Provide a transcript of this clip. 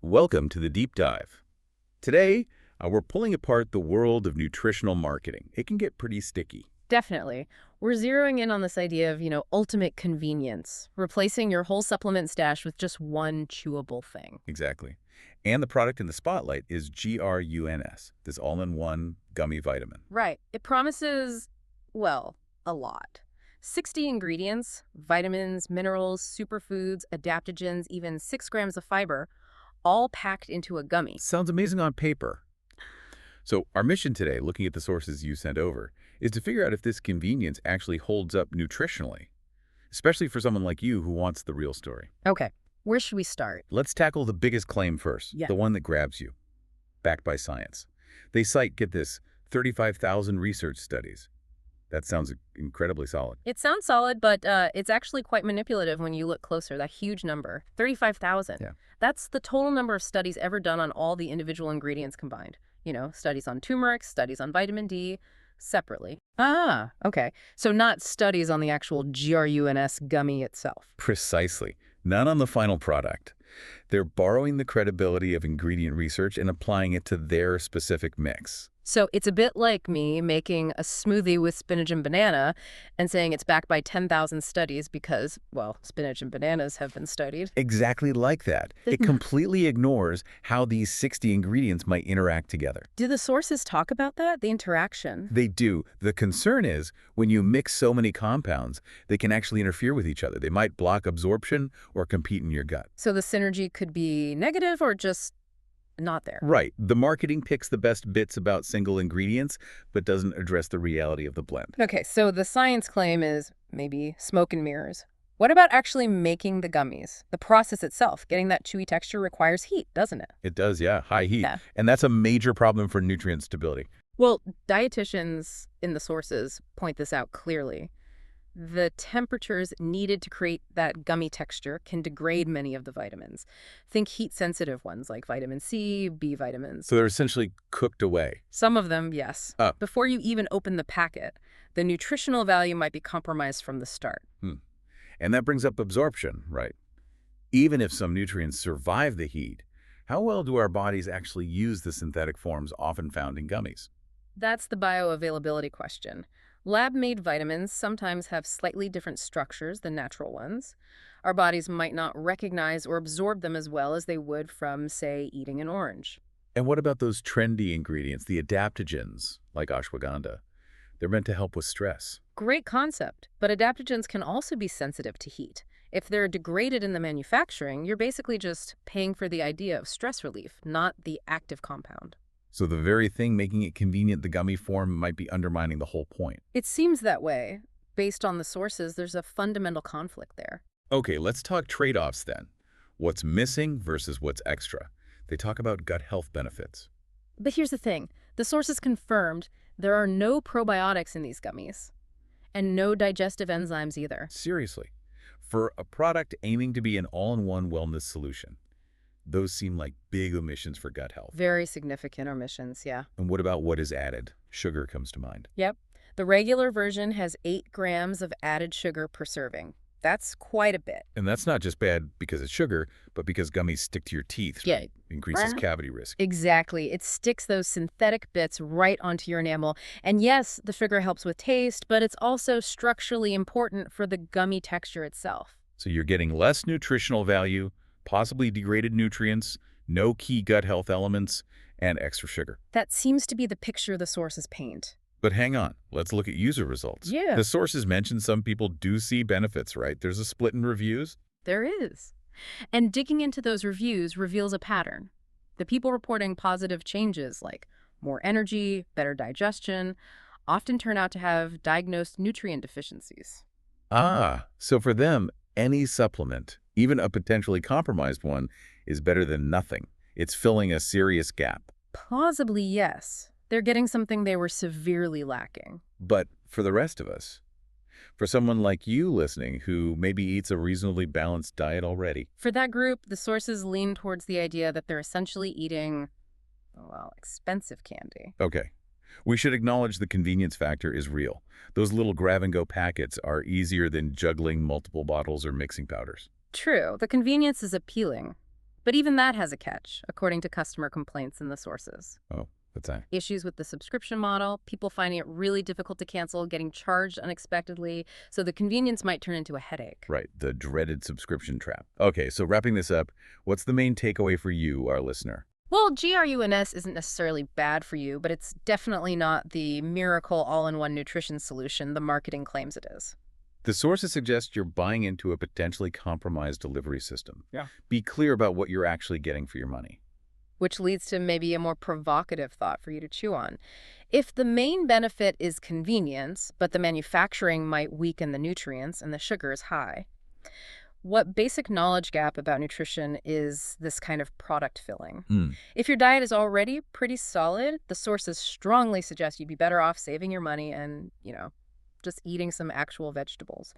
Welcome to the Deep Dive. Today, we're pulling apart the world of nutritional marketing. It can get pretty sticky. Definitely. We're zeroing in on this idea of, ultimate convenience, replacing your whole supplement stash with just one chewable thing. Exactly. And the product in the spotlight is GRUNS, this all-in-one gummy vitamin. Right. It promises, well, a lot. 60 ingredients, vitamins, minerals, superfoods, adaptogens, even 6 grams of fiber, all packed into a gummy. Sounds amazing on paper. So our mission today, looking at the sources you sent over, is to figure out if this convenience actually holds up nutritionally, especially for someone like you who wants the real story. Okay. Where should we start? Let's tackle the biggest claim first, Yeah. the one that grabs you, backed by science. They cite, get this, 35,000 research studies. That sounds incredibly solid. It sounds solid, but it's actually quite manipulative when you look closer. That huge number, 35,000. Yeah. That's the total number of studies ever done on all the individual ingredients combined. Studies on turmeric, studies on vitamin D, separately. Ah, okay. So not studies on the actual GRUNS gummy itself. Precisely. None on the final product. They're borrowing the credibility of ingredient research and applying it to their specific mix. So it's a bit like me making a smoothie with spinach and banana and saying it's backed by 10,000 studies because, well, spinach and bananas have been studied. Exactly like that. It completely ignores how these 60 ingredients might interact together. Do the sources talk about that, the interaction? They do. The concern is when you mix so many compounds, they can actually interfere with each other. They might block absorption or compete in your gut. So the synergy could be negative or just not there. Right. The marketing picks the best bits about single ingredients, but doesn't address the reality of the blend. Okay, so the science claim is maybe smoke and mirrors. What about actually making the gummies? The process itself, getting that chewy texture requires heat, doesn't it? It does, yeah. High heat. Yeah. And that's a major problem for nutrient stability. Well, dietitians in the sources point this out clearly. The temperatures needed to create that gummy texture can degrade many of the vitamins. Think heat-sensitive ones like vitamin C, B vitamins. So they're essentially cooked away. Some of them, yes. Oh. Before you even open the packet, the nutritional value might be compromised from the start. And that brings up absorption, right? Even if some nutrients survive the heat, how well do our bodies actually use the synthetic forms often found in gummies? That's the bioavailability question. Lab-made vitamins sometimes have slightly different structures than natural ones. Our bodies might not recognize or absorb them as well as they would from, say, eating an orange. And what about those trendy ingredients, the adaptogens, like ashwagandha? They're meant to help with stress. Great concept, but adaptogens can also be sensitive to heat. If they're degraded in the manufacturing, you're basically just paying for the idea of stress relief, not the active compound. So the very thing making it convenient the gummy form might be undermining the whole point. It seems that way. Based on the sources, there's a fundamental conflict there. Okay, let's talk trade-offs then. What's missing versus what's extra. They talk about gut health benefits. But here's the thing. The sources confirmed there are no probiotics in these gummies. And no digestive enzymes either. Seriously. For a product aiming to be an all-in-one wellness solution, those seem like big omissions for gut health. Very significant omissions, yeah. And what about what is added? Sugar comes to mind. Yep. The regular version has 8 grams of added sugar per serving. That's quite a bit. And that's not just bad because it's sugar, but because gummies stick to your teeth. Yeah. Increases cavity risk. Exactly. It sticks those synthetic bits right onto your enamel. And yes, the sugar helps with taste, but it's also structurally important for the gummy texture itself. So you're getting less nutritional value, possibly degraded nutrients, no key gut health elements, and extra sugar. That seems to be the picture the sources paint. But hang on, let's look at user results. Yeah. The sources mention some people do see benefits, right? There's a split in reviews. There is. And digging into those reviews reveals a pattern. The people reporting positive changes like more energy, better digestion, often turn out to have diagnosed nutrient deficiencies. Ah, so for them, any supplement, even a potentially compromised one, is better than nothing. It's filling a serious gap. Plausibly, yes. They're getting something they were severely lacking. But for the rest of us, for someone like you listening who maybe eats a reasonably balanced diet already. For that group, the sources lean towards the idea that they're essentially eating, well, expensive candy. Okay. We should acknowledge the convenience factor is real. Those little grab-and-go packets are easier than juggling multiple bottles or mixing powders. True, the convenience is appealing. But even that has a catch, according to customer complaints in the sources. Oh, that's that. Issues with the subscription model, people finding it really difficult to cancel, getting charged unexpectedly, so the convenience might turn into a headache. Right, the dreaded subscription trap. Okay, so wrapping this up, what's the main takeaway for you, our listener? Well, GRUNS isn't necessarily bad for you, but it's definitely not the miracle all-in-one nutrition solution the marketing claims it is. The sources suggest you're buying into a potentially compromised delivery system. Yeah. Be clear about what you're actually getting for your money. Which leads to maybe a more provocative thought for you to chew on. If the main benefit is convenience, but the manufacturing might weaken the nutrients and the sugar is high, what basic knowledge gap about nutrition is this kind of product filling? If your diet is already pretty solid, the sources strongly suggest you'd be better off saving your money and, just eating some actual vegetables.